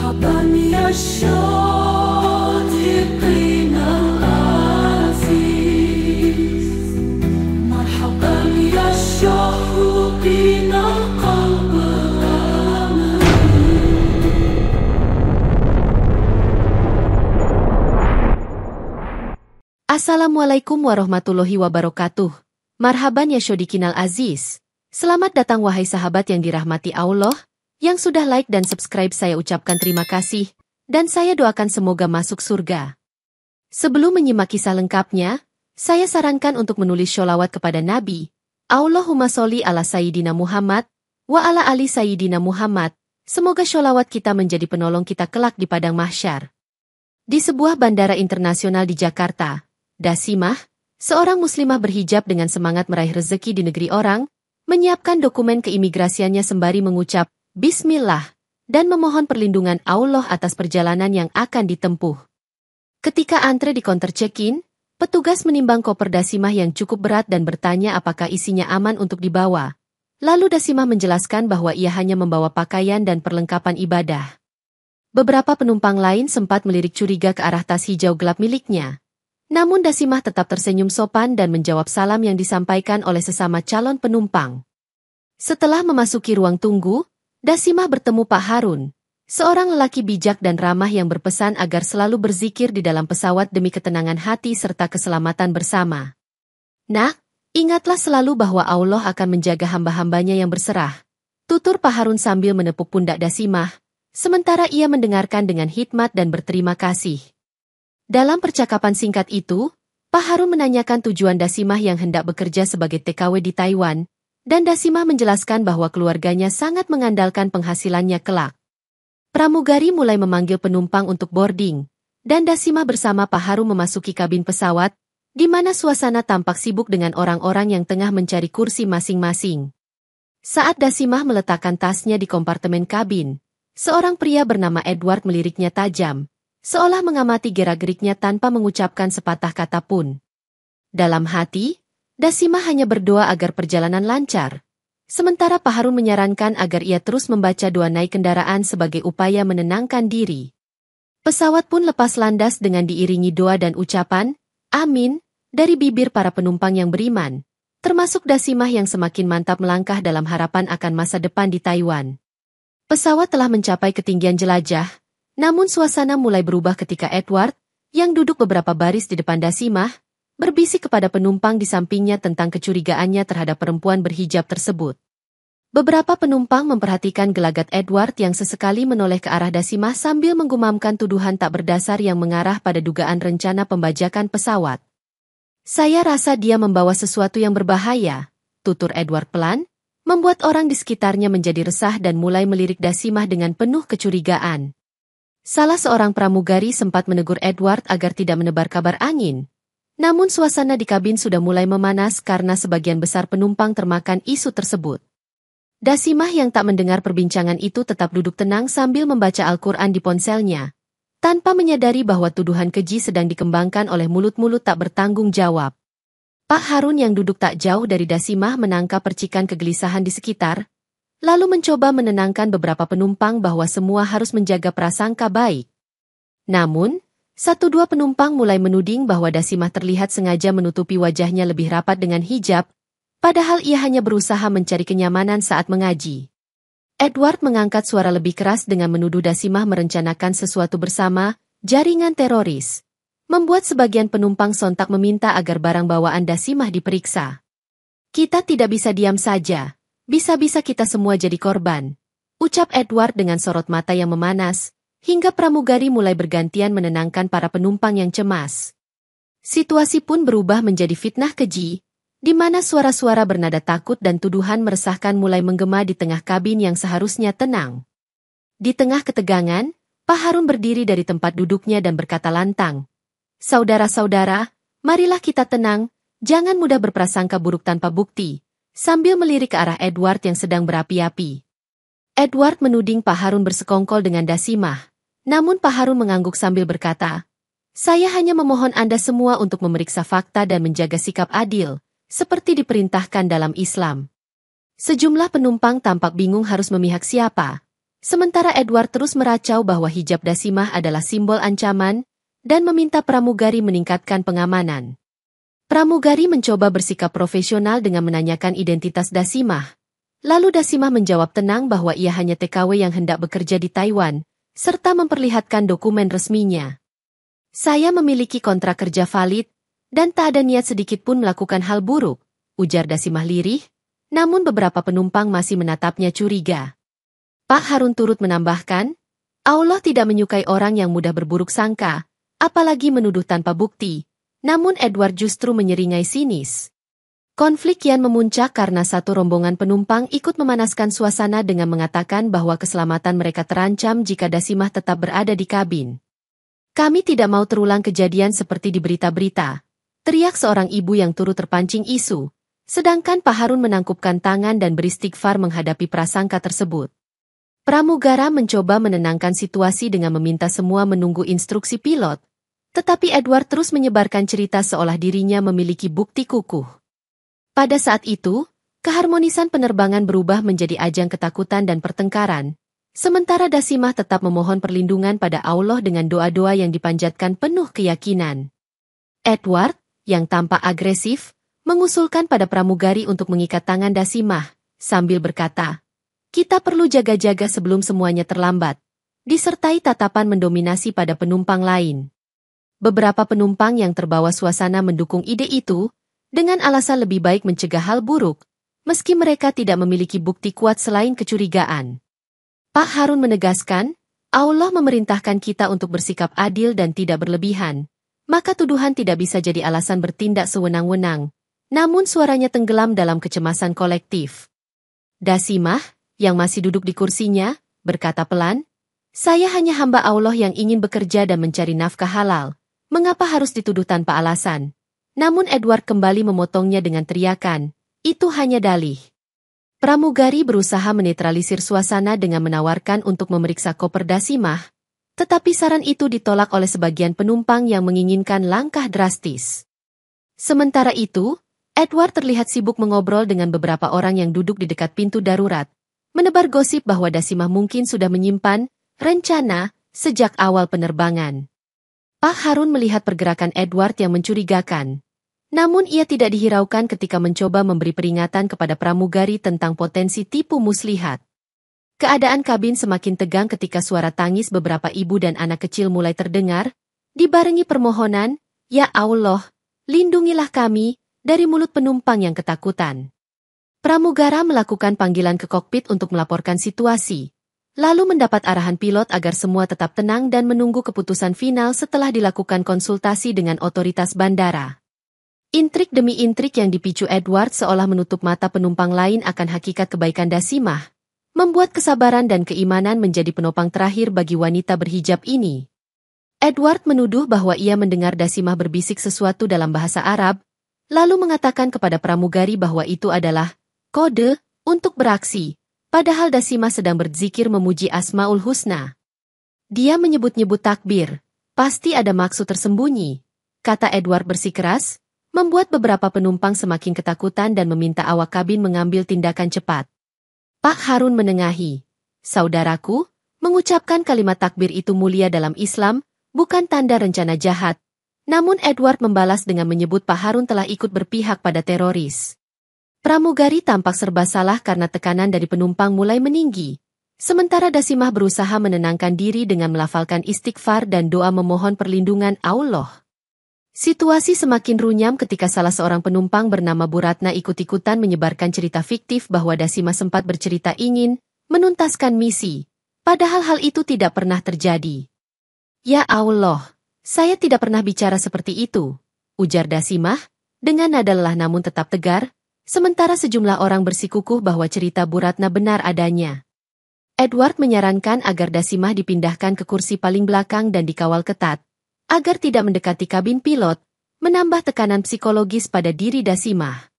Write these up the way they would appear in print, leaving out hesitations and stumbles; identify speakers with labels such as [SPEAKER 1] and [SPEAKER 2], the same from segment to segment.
[SPEAKER 1] مرحبا يا الشاطئين العزيز، مرحبا يا الشوقين القلب الأمين.
[SPEAKER 2] Assalamualaikum warahmatullahi wabarakatuh. Marhaban ya Syodikinal Aziz. Selamat datang wahai sahabat yang dirahmati Allah. Yang sudah like dan subscribe saya ucapkan terima kasih, dan saya doakan semoga masuk surga. Sebelum menyimak kisah lengkapnya, saya sarankan untuk menulis sholawat kepada Nabi. Allahumma sholli ala Sayyidina Muhammad, wa ala ali Sayyidina Muhammad. Semoga sholawat kita menjadi penolong kita kelak di padang mahsyar. Di sebuah bandara internasional di Jakarta, Dasimah, seorang muslimah berhijab dengan semangat meraih rezeki di negeri orang, menyiapkan dokumen keimigrasiannya sembari mengucap Bismillah, dan memohon perlindungan Allah atas perjalanan yang akan ditempuh. Ketika antre di counter check-in, petugas menimbang koper Dasimah yang cukup berat dan bertanya apakah isinya aman untuk dibawa. Lalu Dasimah menjelaskan bahwa ia hanya membawa pakaian dan perlengkapan ibadah. Beberapa penumpang lain sempat melirik curiga ke arah tas hijau gelap miliknya. Namun Dasimah tetap tersenyum sopan dan menjawab salam yang disampaikan oleh sesama calon penumpang. Setelah memasuki ruang tunggu, Dasimah bertemu Pak Harun, seorang lelaki bijak dan ramah yang berpesan agar selalu berzikir di dalam pesawat demi ketenangan hati serta keselamatan bersama. Nak, ingatlah selalu bahwa Allah akan menjaga hamba-hambanya yang berserah, tutur Pak Harun sambil menepuk pundak Dasimah, sementara ia mendengarkan dengan hikmat dan berterima kasih. Dalam percakapan singkat itu, Pak Harun menanyakan tujuan Dasimah yang hendak bekerja sebagai TKW di Taiwan, dan Dasimah menjelaskan bahwa keluarganya sangat mengandalkan penghasilannya kelak. Pramugari mulai memanggil penumpang untuk boarding, dan Dasimah bersama Pak Harun memasuki kabin pesawat, di mana suasana tampak sibuk dengan orang-orang yang tengah mencari kursi masing-masing. Saat Dasimah meletakkan tasnya di kompartemen kabin, seorang pria bernama Edward meliriknya tajam, seolah mengamati gerak-geriknya tanpa mengucapkan sepatah kata pun. Dalam hati, Dasimah hanya berdoa agar perjalanan lancar. Sementara Pak Harun menyarankan agar ia terus membaca doa naik kendaraan sebagai upaya menenangkan diri. Pesawat pun lepas landas dengan diiringi doa dan ucapan, Amin, dari bibir para penumpang yang beriman, termasuk Dasimah yang semakin mantap melangkah dalam harapan akan masa depan di Taiwan. Pesawat telah mencapai ketinggian jelajah, namun suasana mulai berubah ketika Edward, yang duduk beberapa baris di depan Dasimah, berbisik kepada penumpang di sampingnya tentang kecurigaannya terhadap perempuan berhijab tersebut. Beberapa penumpang memperhatikan gelagat Edward yang sesekali menoleh ke arah Dasimah sambil menggumamkan tuduhan tak berdasar yang mengarah pada dugaan rencana pembajakan pesawat. Saya rasa dia membawa sesuatu yang berbahaya, tutur Edward pelan, membuat orang di sekitarnya menjadi resah dan mulai melirik Dasimah dengan penuh kecurigaan. Salah seorang pramugari sempat menegur Edward agar tidak menebar kabar angin. Namun suasana di kabin sudah mulai memanas karena sebagian besar penumpang termakan isu tersebut. Dasimah yang tak mendengar perbincangan itu tetap duduk tenang sambil membaca Al-Quran di ponselnya, tanpa menyadari bahwa tuduhan keji sedang dikembangkan oleh mulut-mulut tak bertanggung jawab. Pak Harun yang duduk tak jauh dari Dasimah menangkap percikan kegelisahan di sekitar, lalu mencoba menenangkan beberapa penumpang bahwa semua harus menjaga prasangka baik. Namun, satu dua penumpang mulai menuding bahwa Dasimah terlihat sengaja menutupi wajahnya lebih rapat dengan hijab, padahal ia hanya berusaha mencari kenyamanan saat mengaji. Edward mengangkat suara lebih keras dengan menuduh Dasimah merencanakan sesuatu bersama jaringan teroris, membuat sebagian penumpang sontak meminta agar barang bawaan Dasimah diperiksa. Kita tidak bisa diam saja, bisa-bisa kita semua jadi korban, ucap Edward dengan sorot mata yang memanas, hingga pramugari mulai bergantian menenangkan para penumpang yang cemas. Situasi pun berubah menjadi fitnah keji, di mana suara-suara bernada takut dan tuduhan meresahkan mulai menggema di tengah kabin yang seharusnya tenang. Di tengah ketegangan, Pak Harun berdiri dari tempat duduknya dan berkata lantang, Saudara-saudara, marilah kita tenang, jangan mudah berprasangka buruk tanpa bukti, sambil melirik ke arah Edward yang sedang berapi-api. Edward menuding Pak Harun bersekongkol dengan Dasimah. Namun Pak Harun mengangguk sambil berkata, Saya hanya memohon Anda semua untuk memeriksa fakta dan menjaga sikap adil, seperti diperintahkan dalam Islam. Sejumlah penumpang tampak bingung harus memihak siapa. Sementara Edward terus meracau bahwa hijab Dasimah adalah simbol ancaman dan meminta pramugari meningkatkan pengamanan. Pramugari mencoba bersikap profesional dengan menanyakan identitas Dasimah. Lalu Dasimah menjawab tenang bahwa ia hanya TKW yang hendak bekerja di Taiwan, serta memperlihatkan dokumen resminya. Saya memiliki kontrak kerja valid, dan tak ada niat sedikit pun melakukan hal buruk, ujar Dasimah lirih, namun beberapa penumpang masih menatapnya curiga. Pak Harun turut menambahkan, Allah tidak menyukai orang yang mudah berburuk sangka, apalagi menuduh tanpa bukti. Namun Edward justru menyeringai sinis. Konflik kian memuncak karena satu rombongan penumpang ikut memanaskan suasana dengan mengatakan bahwa keselamatan mereka terancam jika Dasimah tetap berada di kabin. Kami tidak mau terulang kejadian seperti di berita-berita, teriak seorang ibu yang turut terpancing isu, sedangkan Pak Harun menangkupkan tangan dan beristighfar menghadapi prasangka tersebut. Pramugara mencoba menenangkan situasi dengan meminta semua menunggu instruksi pilot, tetapi Edward terus menyebarkan cerita seolah dirinya memiliki bukti kukuh. Pada saat itu, keharmonisan penerbangan berubah menjadi ajang ketakutan dan pertengkaran, sementara Dasimah tetap memohon perlindungan pada Allah dengan doa-doa yang dipanjatkan penuh keyakinan. Edward, yang tampak agresif, mengusulkan pada pramugari untuk mengikat tangan Dasimah, sambil berkata, "Kita perlu jaga-jaga sebelum semuanya terlambat," disertai tatapan mendominasi pada penumpang lain. Beberapa penumpang yang terbawa suasana mendukung ide itu, dengan alasan lebih baik mencegah hal buruk, meski mereka tidak memiliki bukti kuat selain kecurigaan. Pak Harun menegaskan, Allah memerintahkan kita untuk bersikap adil dan tidak berlebihan, maka tuduhan tidak bisa jadi alasan bertindak sewenang-wenang, namun suaranya tenggelam dalam kecemasan kolektif. Dasimah, yang masih duduk di kursinya, berkata pelan, "Saya hanya hamba Allah yang ingin bekerja dan mencari nafkah halal. Mengapa harus dituduh tanpa alasan?" Namun Edward kembali memotongnya dengan teriakan, "Itu hanya dalih." Pramugari berusaha menetralisir suasana dengan menawarkan untuk memeriksa koper Dasimah, tetapi saran itu ditolak oleh sebagian penumpang yang menginginkan langkah drastis. Sementara itu, Edward terlihat sibuk mengobrol dengan beberapa orang yang duduk di dekat pintu darurat, menebar gosip bahwa Dasimah mungkin sudah menyimpan rencana sejak awal penerbangan. Pak Harun melihat pergerakan Edward yang mencurigakan. Namun ia tidak dihiraukan ketika mencoba memberi peringatan kepada pramugari tentang potensi tipu muslihat. Keadaan kabin semakin tegang ketika suara tangis beberapa ibu dan anak kecil mulai terdengar, dibarengi permohonan, "Ya Allah, lindungilah kami," dari mulut penumpang yang ketakutan. Pramugara melakukan panggilan ke kokpit untuk melaporkan situasi, lalu mendapat arahan pilot agar semua tetap tenang dan menunggu keputusan final setelah dilakukan konsultasi dengan otoritas bandara. Intrik demi intrik yang dipicu Edward seolah menutup mata penumpang lain akan hakikat kebaikan Dasimah, membuat kesabaran dan keimanan menjadi penopang terakhir bagi wanita berhijab ini. Edward menuduh bahwa ia mendengar Dasimah berbisik sesuatu dalam bahasa Arab, lalu mengatakan kepada pramugari bahwa itu adalah kode untuk beraksi. Padahal Dasimah sedang berzikir memuji Asmaul Husna. Dia menyebut-nyebut takbir. Pasti ada maksud tersembunyi, kata Edward bersikeras, membuat beberapa penumpang semakin ketakutan dan meminta awak kabin mengambil tindakan cepat. Pak Harun menengahi. "Saudaraku, mengucapkan kalimat takbir itu mulia dalam Islam, bukan tanda rencana jahat." Namun Edward membalas dengan menyebut Pak Harun telah ikut berpihak pada teroris. Pramugari tampak serba salah karena tekanan dari penumpang mulai meninggi. Sementara Dasimah berusaha menenangkan diri dengan melafalkan istighfar dan doa memohon perlindungan Allah. Situasi semakin runyam ketika salah seorang penumpang bernama Bu Ratna ikut-ikutan menyebarkan cerita fiktif bahwa Dasimah sempat bercerita ingin menuntaskan misi, padahal hal itu tidak pernah terjadi. "Ya Allah, saya tidak pernah bicara seperti itu," ujar Dasimah, dengan nada lelah namun tetap tegar, sementara sejumlah orang bersikukuh bahwa cerita Bu Ratna benar adanya. Edward menyarankan agar Dasimah dipindahkan ke kursi paling belakang dan dikawal ketat, agar tidak mendekati kabin pilot, menambah tekanan psikologis pada diri Dasimah.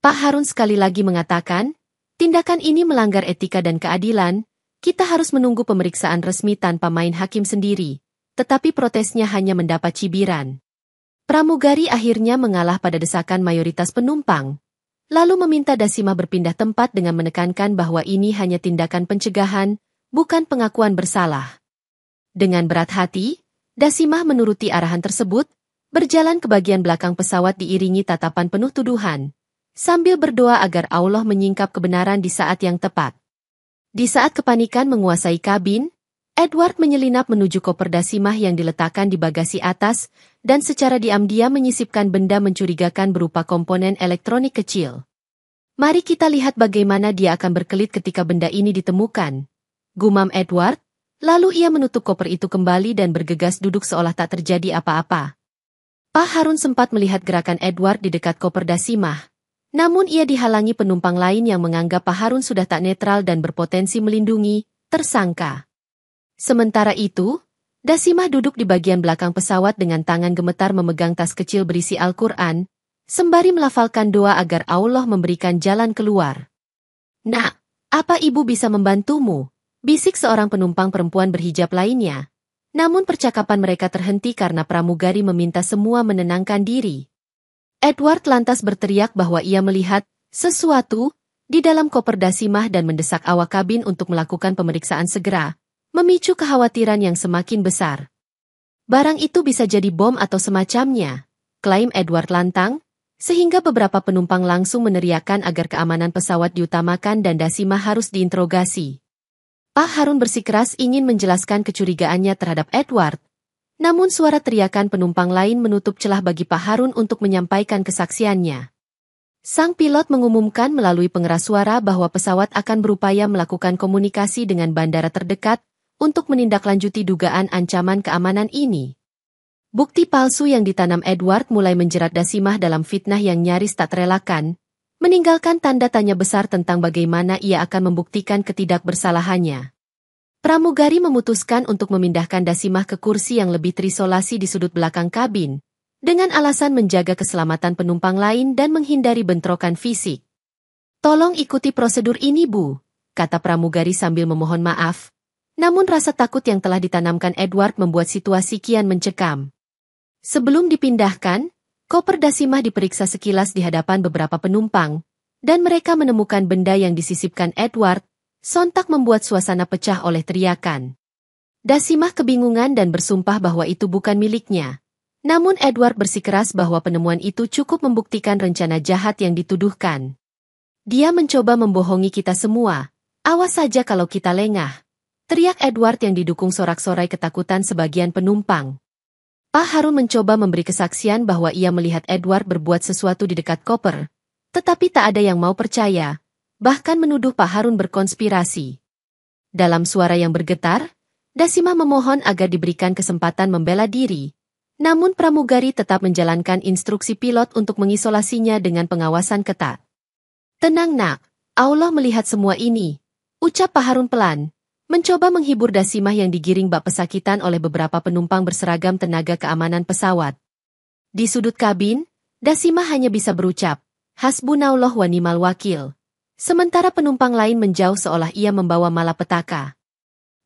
[SPEAKER 2] Pak Harun sekali lagi mengatakan, "Tindakan ini melanggar etika dan keadilan, kita harus menunggu pemeriksaan resmi tanpa main hakim sendiri," tetapi protesnya hanya mendapat cibiran. Pramugari akhirnya mengalah pada desakan mayoritas penumpang, lalu meminta Dasimah berpindah tempat dengan menekankan bahwa ini hanya tindakan pencegahan, bukan pengakuan bersalah. Dengan berat hati, Dasimah menuruti arahan tersebut, berjalan ke bagian belakang pesawat diiringi tatapan penuh tuduhan, sambil berdoa agar Allah menyingkap kebenaran di saat yang tepat. Di saat kepanikan menguasai kabin, Edward menyelinap menuju koper Dasimah yang diletakkan di bagasi atas, dan secara diam-diam menyisipkan benda mencurigakan berupa komponen elektronik kecil. Mari kita lihat bagaimana dia akan berkelit ketika benda ini ditemukan, gumam Edward, lalu ia menutup koper itu kembali dan bergegas duduk seolah tak terjadi apa-apa. Pak Harun sempat melihat gerakan Edward di dekat koper Dasimah, namun ia dihalangi penumpang lain yang menganggap Pak Harun sudah tak netral dan berpotensi melindungi tersangka. Sementara itu, Dasimah duduk di bagian belakang pesawat dengan tangan gemetar memegang tas kecil berisi Al-Quran, sembari melafalkan doa agar Allah memberikan jalan keluar. "Nak, apa ibu bisa membantumu?" bisik seorang penumpang perempuan berhijab lainnya. Namun percakapan mereka terhenti karena pramugari meminta semua menenangkan diri. Edward lantas berteriak bahwa ia melihat sesuatu di dalam koper Dasimah dan mendesak awak kabin untuk melakukan pemeriksaan segera, memicu kekhawatiran yang semakin besar. "Barang itu bisa jadi bom atau semacamnya," klaim Edward lantang, sehingga beberapa penumpang langsung meneriakkan agar keamanan pesawat diutamakan dan Dasimah harus diinterogasi. Pak Harun bersikeras ingin menjelaskan kecurigaannya terhadap Edward, namun suara teriakan penumpang lain menutup celah bagi Pak Harun untuk menyampaikan kesaksiannya. Sang pilot mengumumkan melalui pengeras suara bahwa pesawat akan berupaya melakukan komunikasi dengan bandara terdekat untuk menindaklanjuti dugaan ancaman keamanan ini. Bukti palsu yang ditanam Edward mulai menjerat Dasimah dalam fitnah yang nyaris tak terelakkan, meninggalkan tanda tanya besar tentang bagaimana ia akan membuktikan ketidakbersalahannya. Pramugari memutuskan untuk memindahkan Dasimah ke kursi yang lebih terisolasi di sudut belakang kabin, dengan alasan menjaga keselamatan penumpang lain dan menghindari bentrokan fisik. "Tolong ikuti prosedur ini, Bu," kata pramugari sambil memohon maaf. Namun rasa takut yang telah ditanamkan Edward membuat situasi kian mencekam. Sebelum dipindahkan, koper Dasimah diperiksa sekilas di hadapan beberapa penumpang, dan mereka menemukan benda yang disisipkan Edward, sontak membuat suasana pecah oleh teriakan. Dasimah kebingungan dan bersumpah bahwa itu bukan miliknya. Namun Edward bersikeras bahwa penemuan itu cukup membuktikan rencana jahat yang dituduhkan. "Dia mencoba membohongi kita semua. Awas saja kalau kita lengah," teriak Edward yang didukung sorak-sorai ketakutan sebagian penumpang. Pak Harun mencoba memberi kesaksian bahwa ia melihat Edward berbuat sesuatu di dekat koper, tetapi tak ada yang mau percaya, bahkan menuduh Pak Harun berkonspirasi. Dalam suara yang bergetar, Dasimah memohon agar diberikan kesempatan membela diri, namun pramugari tetap menjalankan instruksi pilot untuk mengisolasinya dengan pengawasan ketat. "Tenang, Nak, Allah melihat semua ini," ucap Pak Harun pelan, mencoba menghibur Dasimah yang digiring bak pesakitan oleh beberapa penumpang berseragam tenaga keamanan pesawat. Di sudut kabin, Dasimah hanya bisa berucap, "Hasbunallah wa ni'mal wakil." Sementara penumpang lain menjauh seolah ia membawa malapetaka.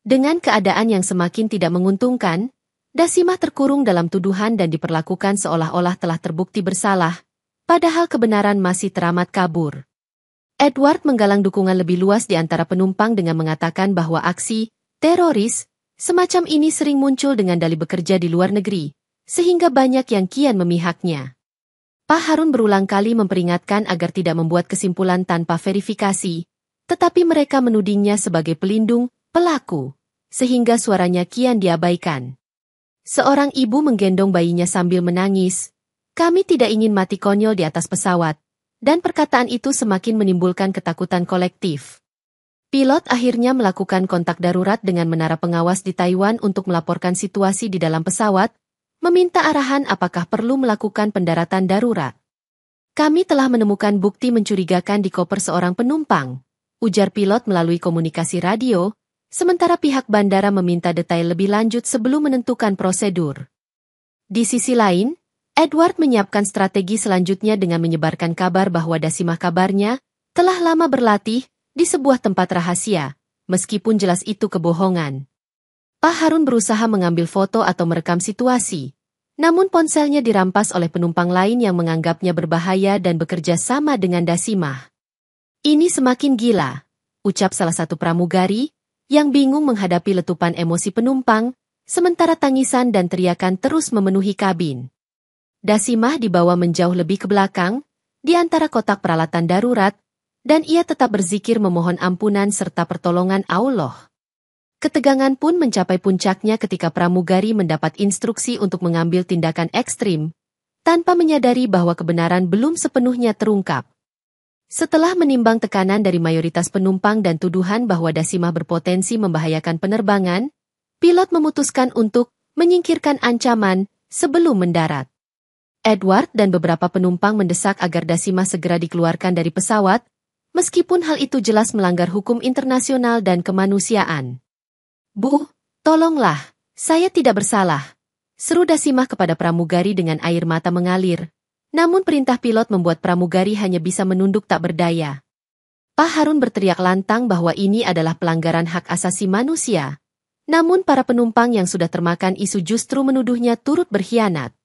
[SPEAKER 2] Dengan keadaan yang semakin tidak menguntungkan, Dasimah terkurung dalam tuduhan dan diperlakukan seolah-olah telah terbukti bersalah, padahal kebenaran masih teramat kabur. Edward menggalang dukungan lebih luas di antara penumpang dengan mengatakan bahwa aksi teroris semacam ini sering muncul dengan dalih bekerja di luar negeri, sehingga banyak yang kian memihaknya. Pak Harun berulang kali memperingatkan agar tidak membuat kesimpulan tanpa verifikasi, tetapi mereka menudingnya sebagai pelindung pelaku, sehingga suaranya kian diabaikan. Seorang ibu menggendong bayinya sambil menangis, "Kami tidak ingin mati konyol di atas pesawat," dan perkataan itu semakin menimbulkan ketakutan kolektif. Pilot akhirnya melakukan kontak darurat dengan menara pengawas di Taiwan untuk melaporkan situasi di dalam pesawat, meminta arahan apakah perlu melakukan pendaratan darurat. "Kami telah menemukan bukti mencurigakan di koper seorang penumpang," ujar pilot melalui komunikasi radio, sementara pihak bandara meminta detail lebih lanjut sebelum menentukan prosedur. Di sisi lain, Edward menyiapkan strategi selanjutnya dengan menyebarkan kabar bahwa Dasimah kabarnya telah lama berlatih di sebuah tempat rahasia, meskipun jelas itu kebohongan. Pak Harun berusaha mengambil foto atau merekam situasi, namun ponselnya dirampas oleh penumpang lain yang menganggapnya berbahaya dan bekerja sama dengan Dasimah. "Ini semakin gila," ucap salah satu pramugari, yang bingung menghadapi letupan emosi penumpang, sementara tangisan dan teriakan terus memenuhi kabin. Dasimah dibawa menjauh lebih ke belakang, di antara kotak peralatan darurat, dan ia tetap berzikir memohon ampunan serta pertolongan Allah. Ketegangan pun mencapai puncaknya ketika pramugari mendapat instruksi untuk mengambil tindakan ekstrim, tanpa menyadari bahwa kebenaran belum sepenuhnya terungkap. Setelah menimbang tekanan dari mayoritas penumpang dan tuduhan bahwa Dasimah berpotensi membahayakan penerbangan, pilot memutuskan untuk menyingkirkan ancaman sebelum mendarat. Edward dan beberapa penumpang mendesak agar Dasimah segera dikeluarkan dari pesawat, meskipun hal itu jelas melanggar hukum internasional dan kemanusiaan. "Bu, tolonglah, saya tidak bersalah," seru Dasimah kepada pramugari dengan air mata mengalir. Namun perintah pilot membuat pramugari hanya bisa menunduk tak berdaya. Pak Harun berteriak lantang bahwa ini adalah pelanggaran hak asasi manusia. Namun para penumpang yang sudah termakan isu justru menuduhnya turut berkhianat.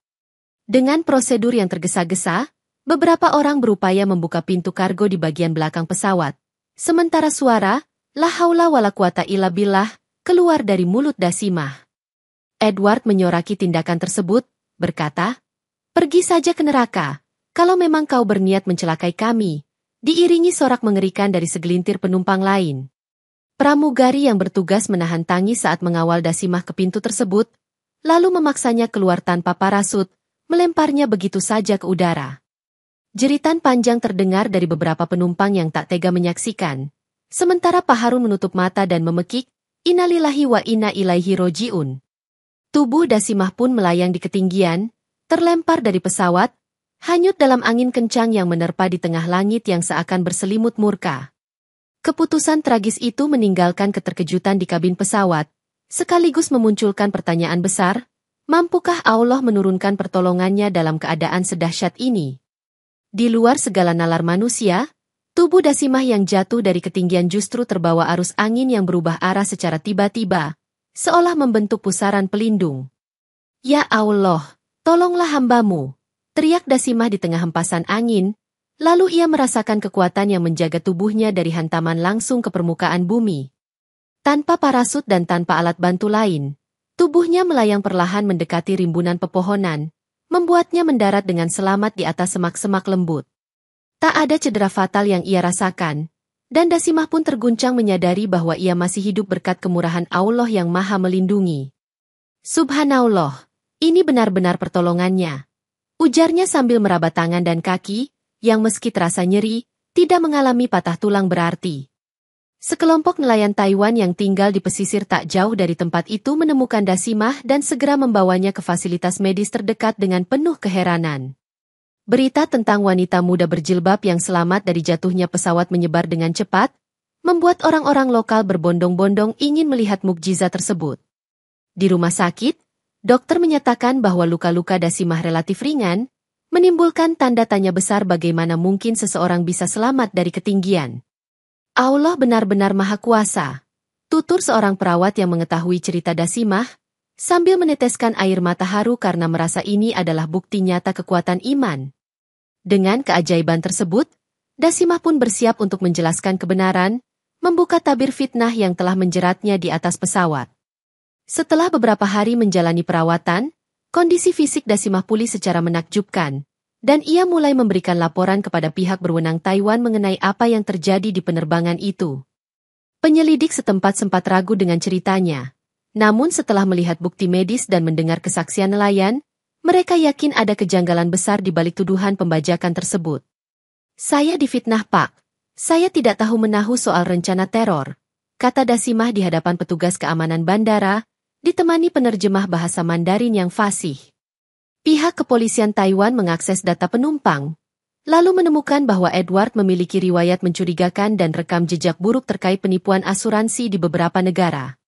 [SPEAKER 2] Dengan prosedur yang tergesa-gesa, beberapa orang berupaya membuka pintu kargo di bagian belakang pesawat. Sementara suara, "La haula wala quwata illa billah," keluar dari mulut Dasimah. Edward menyoraki tindakan tersebut, berkata, "Pergi saja ke neraka, kalau memang kau berniat mencelakai kami," diiringi sorak mengerikan dari segelintir penumpang lain. Pramugari yang bertugas menahan tangis saat mengawal Dasimah ke pintu tersebut, lalu memaksanya keluar tanpa parasut, melemparnya begitu saja ke udara. Jeritan panjang terdengar dari beberapa penumpang yang tak tega menyaksikan, sementara Pak Harun menutup mata dan memekik, "Innalillahi wa inna ilaihi roji'un." Tubuh Dasimah pun melayang di ketinggian, terlempar dari pesawat, hanyut dalam angin kencang yang menerpa di tengah langit yang seakan berselimut murka. Keputusan tragis itu meninggalkan keterkejutan di kabin pesawat, sekaligus memunculkan pertanyaan besar, mampukah Allah menurunkan pertolongannya dalam keadaan sedahsyat ini? Di luar segala nalar manusia, tubuh Dasimah yang jatuh dari ketinggian justru terbawa arus angin yang berubah arah secara tiba-tiba, seolah membentuk pusaran pelindung. "Ya Allah! Tolonglah hambamu," teriak Dasimah di tengah hempasan angin, lalu ia merasakan kekuatan yang menjaga tubuhnya dari hantaman langsung ke permukaan bumi. Tanpa parasut dan tanpa alat bantu lain, tubuhnya melayang perlahan mendekati rimbunan pepohonan, membuatnya mendarat dengan selamat di atas semak-semak lembut. Tak ada cedera fatal yang ia rasakan, dan Dasimah pun terguncang menyadari bahwa ia masih hidup berkat kemurahan Allah yang Maha Melindungi. "Subhanallah. Ini benar-benar pertolongannya," ujarnya sambil meraba tangan dan kaki, yang meski terasa nyeri, tidak mengalami patah tulang berarti. Sekelompok nelayan Taiwan yang tinggal di pesisir tak jauh dari tempat itu menemukan Dasimah dan segera membawanya ke fasilitas medis terdekat dengan penuh keheranan. Berita tentang wanita muda berjilbab yang selamat dari jatuhnya pesawat menyebar dengan cepat, membuat orang-orang lokal berbondong-bondong ingin melihat mukjizat tersebut. Di rumah sakit, dokter menyatakan bahwa luka-luka Dasimah relatif ringan, menimbulkan tanda tanya besar bagaimana mungkin seseorang bisa selamat dari ketinggian. "Allah benar-benar Maha Kuasa," tutur seorang perawat yang mengetahui cerita Dasimah, sambil meneteskan air mata haru karena merasa ini adalah bukti nyata kekuatan iman. Dengan keajaiban tersebut, Dasimah pun bersiap untuk menjelaskan kebenaran, membuka tabir fitnah yang telah menjeratnya di atas pesawat. Setelah beberapa hari menjalani perawatan, kondisi fisik Dasimah pulih secara menakjubkan, dan ia mulai memberikan laporan kepada pihak berwenang Taiwan mengenai apa yang terjadi di penerbangan itu. Penyelidik setempat sempat ragu dengan ceritanya, namun setelah melihat bukti medis dan mendengar kesaksian nelayan, mereka yakin ada kejanggalan besar di balik tuduhan pembajakan tersebut. "Saya difitnah, Pak. Saya tidak tahu menahu soal rencana teror," kata Dasimah di hadapan petugas keamanan bandara, ditemani penerjemah bahasa Mandarin yang fasih. Pihak kepolisian Taiwan mengakses data penumpang, lalu menemukan bahwa Edward memiliki riwayat mencurigakan dan rekam jejak buruk terkait penipuan asuransi di beberapa negara.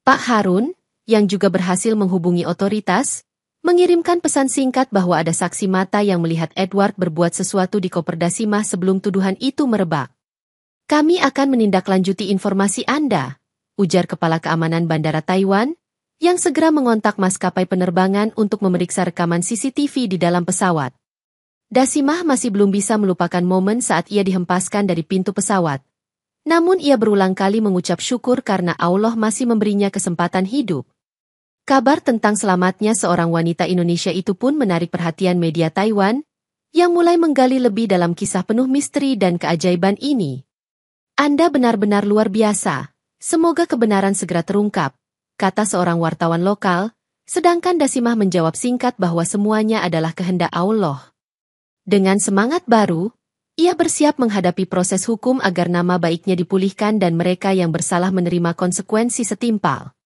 [SPEAKER 2] Pak Harun, yang juga berhasil menghubungi otoritas, mengirimkan pesan singkat bahwa ada saksi mata yang melihat Edward berbuat sesuatu di koper Dasimah sebelum tuduhan itu merebak. "Kami akan menindaklanjuti informasi Anda," ujar Kepala Keamanan Bandara Taiwan, yang segera mengontak maskapai penerbangan untuk memeriksa rekaman CCTV di dalam pesawat. Dasimah masih belum bisa melupakan momen saat ia dihempaskan dari pintu pesawat. Namun ia berulang kali mengucap syukur karena Allah masih memberinya kesempatan hidup. Kabar tentang selamatnya seorang wanita Indonesia itu pun menarik perhatian media Taiwan, yang mulai menggali lebih dalam kisah penuh misteri dan keajaiban ini. Anda benar-benar luar biasa. Semoga kebenaran segera terungkap, kata seorang wartawan lokal, sedangkan Dasimah menjawab singkat bahwa semuanya adalah kehendak Allah. Dengan semangat baru, ia bersiap menghadapi proses hukum agar nama baiknya dipulihkan dan mereka yang bersalah menerima konsekuensi setimpal.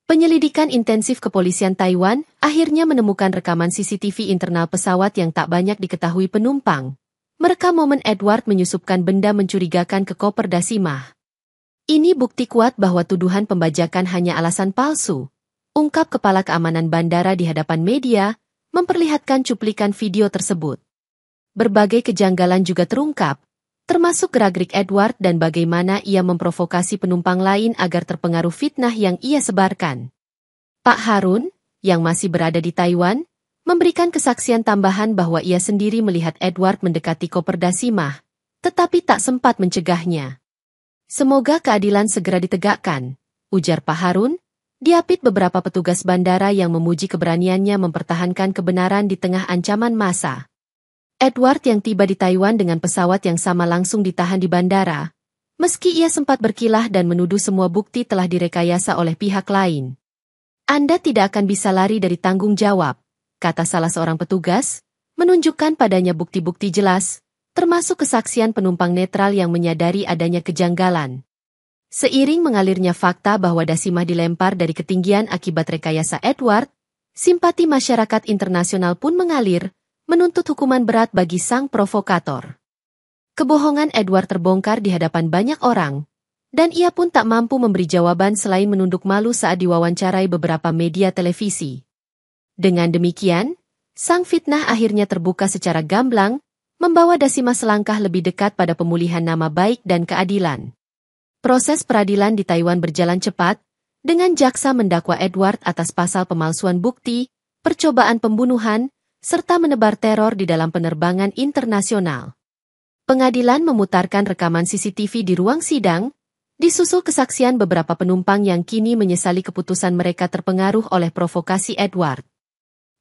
[SPEAKER 2] Penyelidikan intensif kepolisian Taiwan akhirnya menemukan rekaman CCTV internal pesawat yang tak banyak diketahui penumpang. Merekam momen Edward menyusupkan benda mencurigakan ke koper Dasimah. Ini bukti kuat bahwa tuduhan pembajakan hanya alasan palsu, ungkap Kepala Keamanan Bandara di hadapan media, memperlihatkan cuplikan video tersebut. Berbagai kejanggalan juga terungkap, termasuk gerak-gerik Edward dan bagaimana ia memprovokasi penumpang lain agar terpengaruh fitnah yang ia sebarkan. Pak Harun, yang masih berada di Taiwan, memberikan kesaksian tambahan bahwa ia sendiri melihat Edward mendekati koper Dasimah, tetapi tak sempat mencegahnya. Semoga keadilan segera ditegakkan, ujar Pak Harun, diapit beberapa petugas bandara yang memuji keberaniannya mempertahankan kebenaran di tengah ancaman massa. Edward yang tiba di Taiwan dengan pesawat yang sama langsung ditahan di bandara, meski ia sempat berkilah dan menuduh semua bukti telah direkayasa oleh pihak lain. Anda tidak akan bisa lari dari tanggung jawab, kata salah seorang petugas, menunjukkan padanya bukti-bukti jelas, termasuk kesaksian penumpang netral yang menyadari adanya kejanggalan. Seiring mengalirnya fakta bahwa Dasimah dilempar dari ketinggian akibat rekayasa Edward, simpati masyarakat internasional pun mengalir, menuntut hukuman berat bagi sang provokator. Kebohongan Edward terbongkar di hadapan banyak orang, dan ia pun tak mampu memberi jawaban selain menunduk malu saat diwawancarai beberapa media televisi. Dengan demikian, sang fitnah akhirnya terbuka secara gamblang, membawa Dasimah selangkah lebih dekat pada pemulihan nama baik dan keadilan. Proses peradilan di Taiwan berjalan cepat, dengan jaksa mendakwa Edward atas pasal pemalsuan bukti, percobaan pembunuhan, serta menebar teror di dalam penerbangan internasional. Pengadilan memutarkan rekaman CCTV di ruang sidang, disusul kesaksian beberapa penumpang yang kini menyesali keputusan mereka terpengaruh oleh provokasi Edward.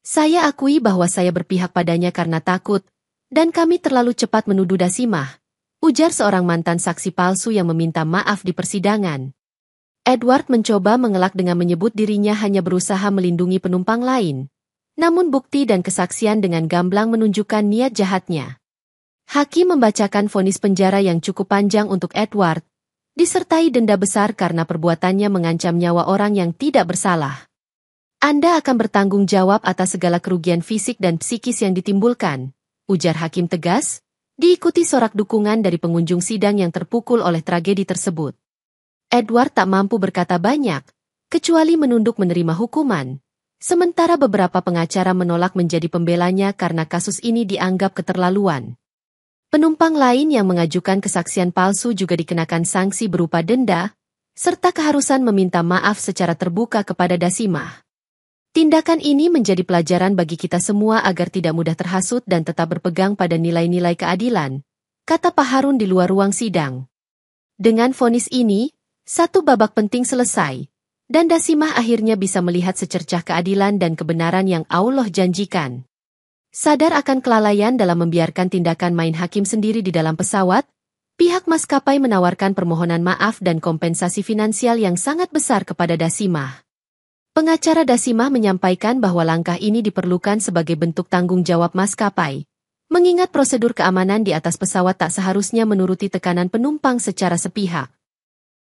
[SPEAKER 2] Saya akui bahwa saya berpihak padanya karena takut, dan kami terlalu cepat menuduh Dasimah, ujar seorang mantan saksi palsu yang meminta maaf di persidangan. Edward mencoba mengelak dengan menyebut dirinya hanya berusaha melindungi penumpang lain. Namun bukti dan kesaksian dengan gamblang menunjukkan niat jahatnya. Hakim membacakan vonis penjara yang cukup panjang untuk Edward, disertai denda besar karena perbuatannya mengancam nyawa orang yang tidak bersalah. Anda akan bertanggung jawab atas segala kerugian fisik dan psikis yang ditimbulkan, ujar hakim tegas, diikuti sorak dukungan dari pengunjung sidang yang terpukul oleh tragedi tersebut. Edward tak mampu berkata banyak, kecuali menunduk menerima hukuman. Sementara beberapa pengacara menolak menjadi pembelanya karena kasus ini dianggap keterlaluan. Penumpang lain yang mengajukan kesaksian palsu juga dikenakan sanksi berupa denda, serta keharusan meminta maaf secara terbuka kepada Dasimah. Tindakan ini menjadi pelajaran bagi kita semua agar tidak mudah terhasut dan tetap berpegang pada nilai-nilai keadilan, kata Pak Harun di luar ruang sidang. Dengan vonis ini, satu babak penting selesai. Dan Dasimah akhirnya bisa melihat secercah keadilan dan kebenaran yang Allah janjikan. Sadar akan kelalaian dalam membiarkan tindakan main hakim sendiri di dalam pesawat, pihak maskapai menawarkan permohonan maaf dan kompensasi finansial yang sangat besar kepada Dasimah. Pengacara Dasimah menyampaikan bahwa langkah ini diperlukan sebagai bentuk tanggung jawab maskapai, mengingat prosedur keamanan di atas pesawat tak seharusnya menuruti tekanan penumpang secara sepihak.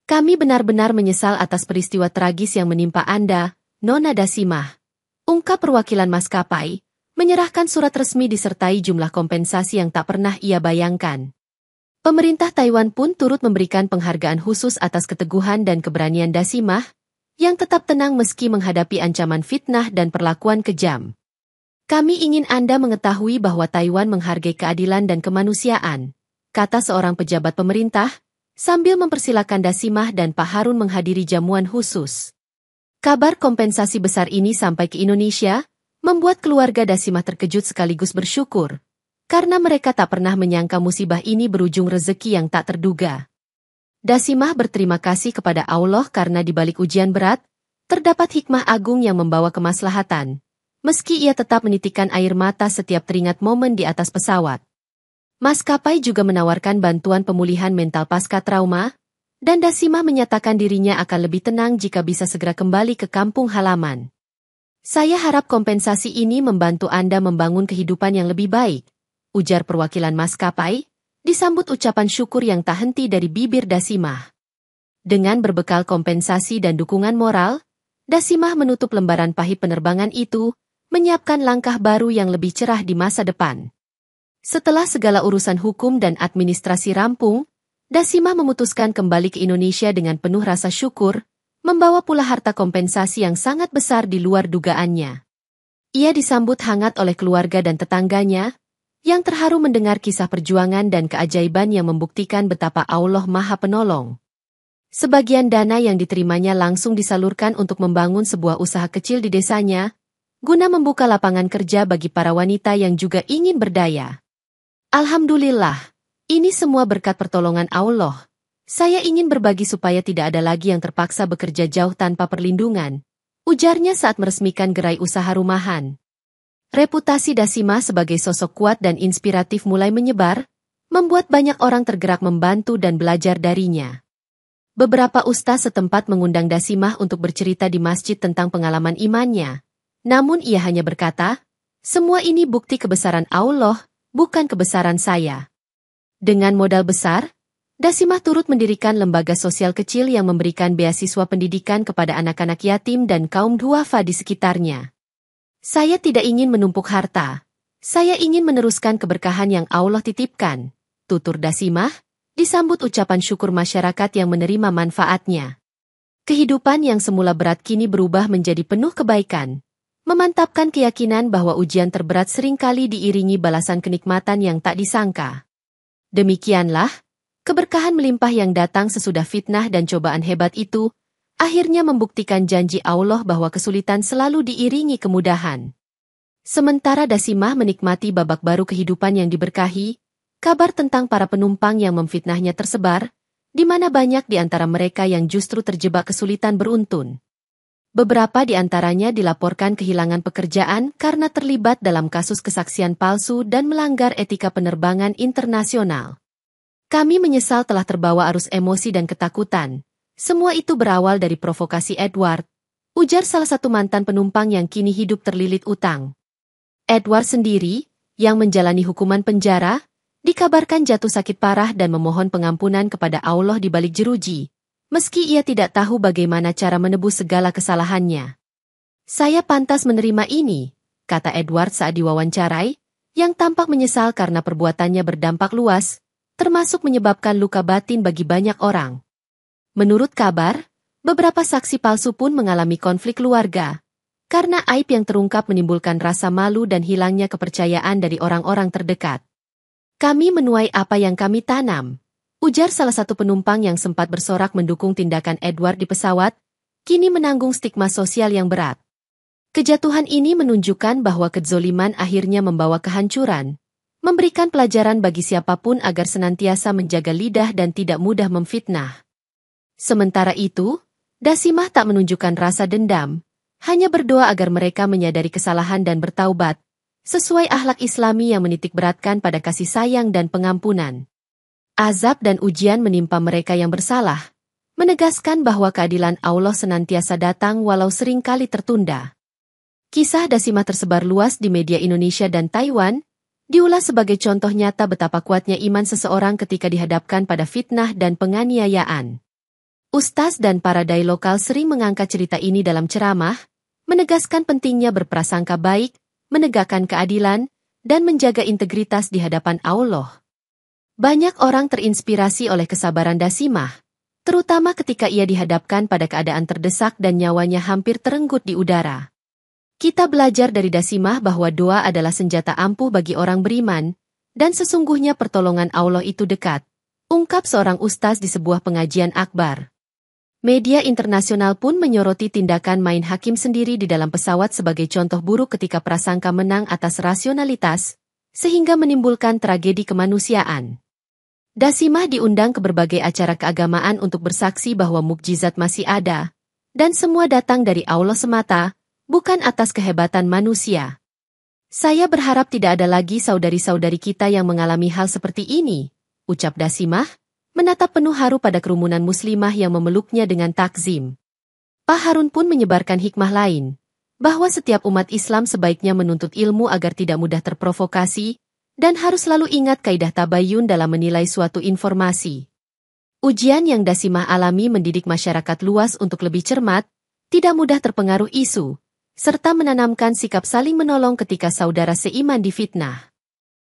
[SPEAKER 2] Kami benar-benar menyesal atas peristiwa tragis yang menimpa Anda, Nona Dasimah. Ungkap perwakilan maskapai, menyerahkan surat resmi disertai jumlah kompensasi yang tak pernah ia bayangkan. Pemerintah Taiwan pun turut memberikan penghargaan khusus atas keteguhan dan keberanian Dasimah, yang tetap tenang meski menghadapi ancaman fitnah dan perlakuan kejam. Kami ingin Anda mengetahui bahwa Taiwan menghargai keadilan dan kemanusiaan, kata seorang pejabat pemerintah, sambil mempersilakan Dasimah dan Pak Harun menghadiri jamuan khusus. Kabar kompensasi besar ini sampai ke Indonesia, membuat keluarga Dasimah terkejut sekaligus bersyukur, karena mereka tak pernah menyangka musibah ini berujung rezeki yang tak terduga. Dasimah berterima kasih kepada Allah karena di balik ujian berat, terdapat hikmah agung yang membawa kemaslahatan. Meski ia tetap menitikkan air mata setiap teringat momen di atas pesawat. Maskapai juga menawarkan bantuan pemulihan mental pasca trauma, dan Dasimah menyatakan dirinya akan lebih tenang jika bisa segera kembali ke kampung halaman. Saya harap kompensasi ini membantu Anda membangun kehidupan yang lebih baik, ujar perwakilan maskapai, disambut ucapan syukur yang tak henti dari bibir Dasimah. Dengan berbekal kompensasi dan dukungan moral, Dasimah menutup lembaran pahit penerbangan itu, menyiapkan langkah baru yang lebih cerah di masa depan. Setelah segala urusan hukum dan administrasi rampung, Dasimah memutuskan kembali ke Indonesia dengan penuh rasa syukur, membawa pula harta kompensasi yang sangat besar di luar dugaannya. Ia disambut hangat oleh keluarga dan tetangganya, yang terharu mendengar kisah perjuangan dan keajaiban yang membuktikan betapa Allah Maha Penolong. Sebagian dana yang diterimanya langsung disalurkan untuk membangun sebuah usaha kecil di desanya, guna membuka lapangan kerja bagi para wanita yang juga ingin berdaya. Alhamdulillah, ini semua berkat pertolongan Allah. Saya ingin berbagi supaya tidak ada lagi yang terpaksa bekerja jauh tanpa perlindungan, ujarnya saat meresmikan gerai usaha rumahan. Reputasi Dasimah sebagai sosok kuat dan inspiratif mulai menyebar, membuat banyak orang tergerak membantu dan belajar darinya. Beberapa ustaz setempat mengundang Dasimah untuk bercerita di masjid tentang pengalaman imannya. Namun ia hanya berkata, "Semua ini bukti kebesaran Allah, bukan kebesaran saya." Dengan modal besar, Dasimah turut mendirikan lembaga sosial kecil yang memberikan beasiswa pendidikan kepada anak-anak yatim dan kaum duafa di sekitarnya. "Saya tidak ingin menumpuk harta. Saya ingin meneruskan keberkahan yang Allah titipkan," tutur Dasimah, disambut ucapan syukur masyarakat yang menerima manfaatnya. Kehidupan yang semula berat kini berubah menjadi penuh kebaikan, memantapkan keyakinan bahwa ujian terberat seringkali diiringi balasan kenikmatan yang tak disangka. Demikianlah, keberkahan melimpah yang datang sesudah fitnah dan cobaan hebat itu, akhirnya membuktikan janji Allah bahwa kesulitan selalu diiringi kemudahan. Sementara Dasimah menikmati babak baru kehidupan yang diberkahi, kabar tentang para penumpang yang memfitnahnya tersebar, di mana banyak di antara mereka yang justru terjebak kesulitan beruntun. Beberapa di antaranya dilaporkan kehilangan pekerjaan karena terlibat dalam kasus kesaksian palsu dan melanggar etika penerbangan internasional. "Kami menyesal telah terbawa arus emosi dan ketakutan. Semua itu berawal dari provokasi Edward," ujar salah satu mantan penumpang yang kini hidup terlilit utang. Edward sendiri, yang menjalani hukuman penjara, dikabarkan jatuh sakit parah dan memohon pengampunan kepada Allah di balik jeruji, meski ia tidak tahu bagaimana cara menebus segala kesalahannya. "Saya pantas menerima ini," kata Edward saat diwawancarai, yang tampak menyesal karena perbuatannya berdampak luas, termasuk menyebabkan luka batin bagi banyak orang. Menurut kabar, beberapa saksi palsu pun mengalami konflik keluarga, karena aib yang terungkap menimbulkan rasa malu dan hilangnya kepercayaan dari orang-orang terdekat. "Kami menuai apa yang kami tanam," ujar salah satu penumpang yang sempat bersorak mendukung tindakan Edward di pesawat, kini menanggung stigma sosial yang berat. Kejatuhan ini menunjukkan bahwa kezoliman akhirnya membawa kehancuran, memberikan pelajaran bagi siapapun agar senantiasa menjaga lidah dan tidak mudah memfitnah. Sementara itu, Dasimah tak menunjukkan rasa dendam, hanya berdoa agar mereka menyadari kesalahan dan bertaubat, sesuai akhlak Islami yang menitikberatkan pada kasih sayang dan pengampunan. Azab dan ujian menimpa mereka yang bersalah, menegaskan bahwa keadilan Allah senantiasa datang walau seringkali tertunda. Kisah Dasimah tersebar luas di media Indonesia dan Taiwan, diulas sebagai contoh nyata betapa kuatnya iman seseorang ketika dihadapkan pada fitnah dan penganiayaan. Ustaz dan para dai lokal sering mengangkat cerita ini dalam ceramah, menegaskan pentingnya berprasangka baik, menegakkan keadilan, dan menjaga integritas di hadapan Allah. Banyak orang terinspirasi oleh kesabaran Dasimah, terutama ketika ia dihadapkan pada keadaan terdesak dan nyawanya hampir terenggut di udara. Kita belajar dari Dasimah bahwa doa adalah senjata ampuh bagi orang beriman, dan sesungguhnya pertolongan Allah itu dekat, ungkap seorang ustaz di sebuah pengajian akbar. Media internasional pun menyoroti tindakan main hakim sendiri di dalam pesawat sebagai contoh buruk ketika prasangka menang atas rasionalitas, sehingga menimbulkan tragedi kemanusiaan. Dasimah diundang ke berbagai acara keagamaan untuk bersaksi bahwa mukjizat masih ada, dan semua datang dari Allah semata, bukan atas kehebatan manusia. Saya berharap tidak ada lagi saudari-saudari kita yang mengalami hal seperti ini, ucap Dasimah, menatap penuh haru pada kerumunan muslimah yang memeluknya dengan takzim. Pak Harun pun menyebarkan hikmah lain, bahwa setiap umat Islam sebaiknya menuntut ilmu agar tidak mudah terprovokasi, dan harus selalu ingat kaidah tabayun dalam menilai suatu informasi. Ujian yang Dasimah alami mendidik masyarakat luas untuk lebih cermat, tidak mudah terpengaruh isu, serta menanamkan sikap saling menolong ketika saudara seiman difitnah.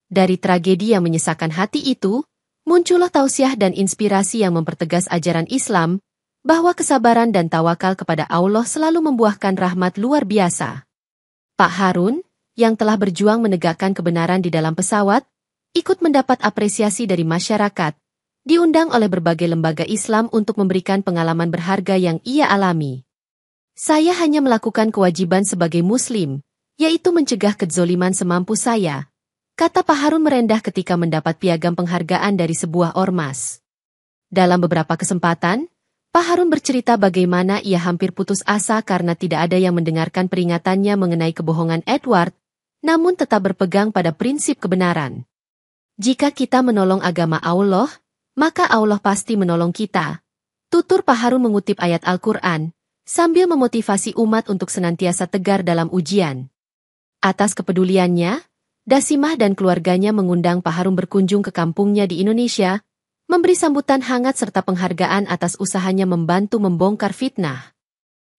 [SPEAKER 2] Dari tragedi yang menyesakkan hati itu, muncullah tausiah dan inspirasi yang mempertegas ajaran Islam, bahwa kesabaran dan tawakal kepada Allah selalu membuahkan rahmat luar biasa. Pak Harun, yang telah berjuang menegakkan kebenaran di dalam pesawat, ikut mendapat apresiasi dari masyarakat, diundang oleh berbagai lembaga Islam untuk memberikan pengalaman berharga yang ia alami. Saya hanya melakukan kewajiban sebagai Muslim, yaitu mencegah kezoliman semampu saya, kata Pak Harun merendah ketika mendapat piagam penghargaan dari sebuah ormas. Dalam beberapa kesempatan, Pak Harun bercerita bagaimana ia hampir putus asa karena tidak ada yang mendengarkan peringatannya mengenai kebohongan Edward, namun tetap berpegang pada prinsip kebenaran. Jika kita menolong agama Allah, maka Allah pasti menolong kita. Tutur Pak Harun mengutip ayat Al-Quran, sambil memotivasi umat untuk senantiasa tegar dalam ujian. Atas kepeduliannya, Dasimah dan keluarganya mengundang Pak Harun berkunjung ke kampungnya di Indonesia, memberi sambutan hangat serta penghargaan atas usahanya membantu membongkar fitnah.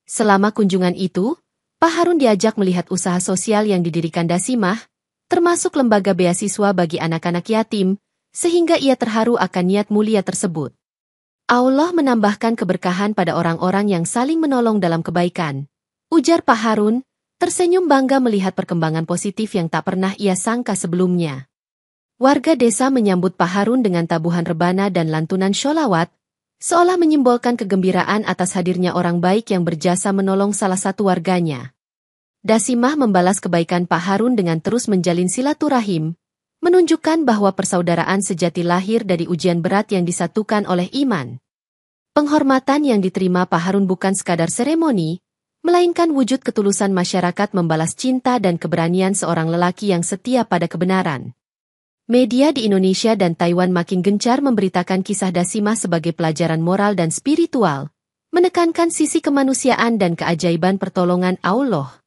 [SPEAKER 2] Selama kunjungan itu, Pak Harun diajak melihat usaha sosial yang didirikan Dasimah, termasuk lembaga beasiswa bagi anak-anak yatim, sehingga ia terharu akan niat mulia tersebut. Allah menambahkan keberkahan pada orang-orang yang saling menolong dalam kebaikan, ujar Pak Harun, tersenyum bangga melihat perkembangan positif yang tak pernah ia sangka sebelumnya. Warga desa menyambut Pak Harun dengan tabuhan rebana dan lantunan sholawat, seolah menyimbolkan kegembiraan atas hadirnya orang baik yang berjasa menolong salah satu warganya. Dasimah membalas kebaikan Pak Harun dengan terus menjalin silaturahim, menunjukkan bahwa persaudaraan sejati lahir dari ujian berat yang disatukan oleh iman. Penghormatan yang diterima Pak Harun bukan sekadar seremoni, melainkan wujud ketulusan masyarakat membalas cinta dan keberanian seorang lelaki yang setia pada kebenaran. Media di Indonesia dan Taiwan makin gencar memberitakan kisah Dasimah sebagai pelajaran moral dan spiritual, menekankan sisi kemanusiaan dan keajaiban pertolongan Allah.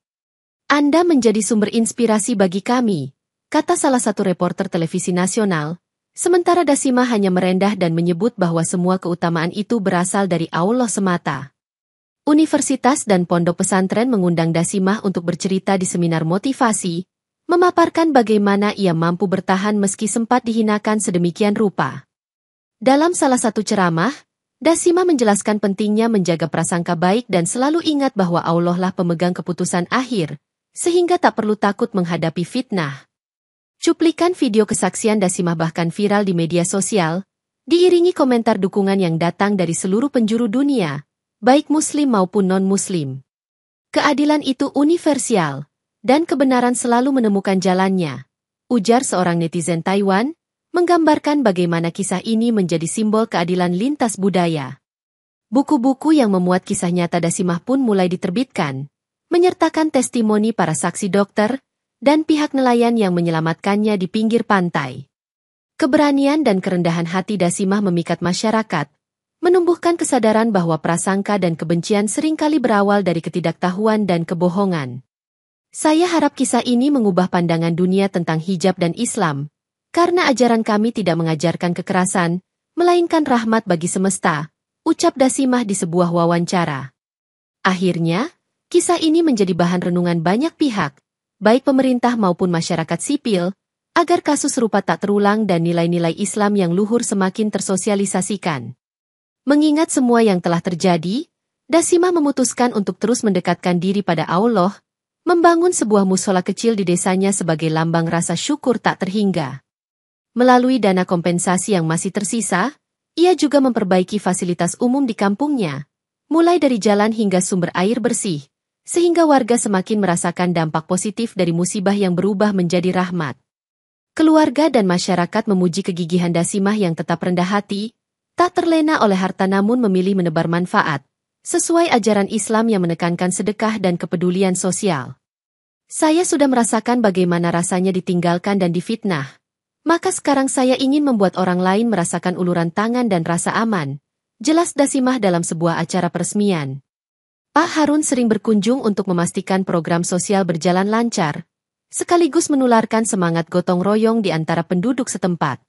[SPEAKER 2] Anda menjadi sumber inspirasi bagi kami, kata salah satu reporter televisi nasional, sementara Dasimah hanya merendah dan menyebut bahwa semua keutamaan itu berasal dari Allah semata. Universitas dan pondok pesantren mengundang Dasimah untuk bercerita di seminar motivasi, memaparkan bagaimana ia mampu bertahan meski sempat dihinakan sedemikian rupa. Dalam salah satu ceramah, Dasimah menjelaskan pentingnya menjaga prasangka baik dan selalu ingat bahwa Allah lah pemegang keputusan akhir, sehingga tak perlu takut menghadapi fitnah. Cuplikan video kesaksian Dasimah bahkan viral di media sosial, diiringi komentar dukungan yang datang dari seluruh penjuru dunia, baik Muslim maupun non-Muslim. Keadilan itu universal, dan kebenaran selalu menemukan jalannya, ujar seorang netizen Taiwan, menggambarkan bagaimana kisah ini menjadi simbol keadilan lintas budaya. Buku-buku yang memuat kisah nyata Dasimah pun mulai diterbitkan, menyertakan testimoni para saksi dokter, dan pihak nelayan yang menyelamatkannya di pinggir pantai. Keberanian dan kerendahan hati Dasimah memikat masyarakat, menumbuhkan kesadaran bahwa prasangka dan kebencian seringkali berawal dari ketidaktahuan dan kebohongan. Saya harap kisah ini mengubah pandangan dunia tentang hijab dan Islam, karena ajaran kami tidak mengajarkan kekerasan, melainkan rahmat bagi semesta, ucap Dasimah di sebuah wawancara. Akhirnya, kisah ini menjadi bahan renungan banyak pihak, baik pemerintah maupun masyarakat sipil, agar kasus serupa tak terulang dan nilai-nilai Islam yang luhur semakin tersosialisasikan. Mengingat semua yang telah terjadi, Dasimah memutuskan untuk terus mendekatkan diri pada Allah, membangun sebuah mushola kecil di desanya sebagai lambang rasa syukur tak terhingga. Melalui dana kompensasi yang masih tersisa, ia juga memperbaiki fasilitas umum di kampungnya, mulai dari jalan hingga sumber air bersih, sehingga warga semakin merasakan dampak positif dari musibah yang berubah menjadi rahmat. Keluarga dan masyarakat memuji kegigihan Dasimah yang tetap rendah hati, tak terlena oleh harta namun memilih menebar manfaat, sesuai ajaran Islam yang menekankan sedekah dan kepedulian sosial. Saya sudah merasakan bagaimana rasanya ditinggalkan dan difitnah. Maka sekarang saya ingin membuat orang lain merasakan uluran tangan dan rasa aman. Jelas Dasimah dalam sebuah acara peresmian. Pak Harun sering berkunjung untuk memastikan program sosial berjalan lancar, sekaligus menularkan semangat gotong royong di antara penduduk setempat.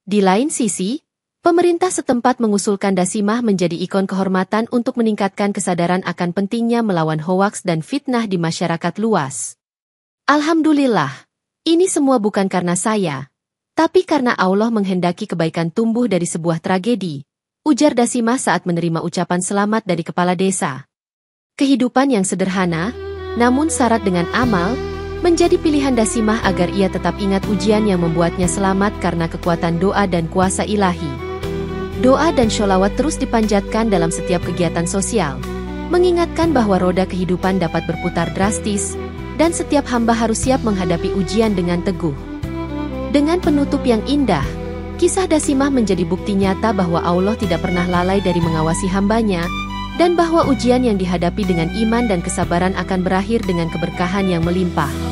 [SPEAKER 2] Di lain sisi, pemerintah setempat mengusulkan Dasimah menjadi ikon kehormatan untuk meningkatkan kesadaran akan pentingnya melawan hoaks dan fitnah di masyarakat luas. Alhamdulillah, ini semua bukan karena saya, tapi karena Allah menghendaki kebaikan tumbuh dari sebuah tragedi, ujar Dasimah saat menerima ucapan selamat dari kepala desa. Kehidupan yang sederhana, namun syarat dengan amal, menjadi pilihan Dasimah agar ia tetap ingat ujian yang membuatnya selamat karena kekuatan doa dan kuasa ilahi. Doa dan sholawat terus dipanjatkan dalam setiap kegiatan sosial, mengingatkan bahwa roda kehidupan dapat berputar drastis, dan setiap hamba harus siap menghadapi ujian dengan teguh. Dengan penutup yang indah, kisah Dasimah menjadi bukti nyata bahwa Allah tidak pernah lalai dari mengawasi hambanya, dan bahwa ujian yang dihadapi dengan iman dan kesabaran akan berakhir dengan keberkahan yang melimpah.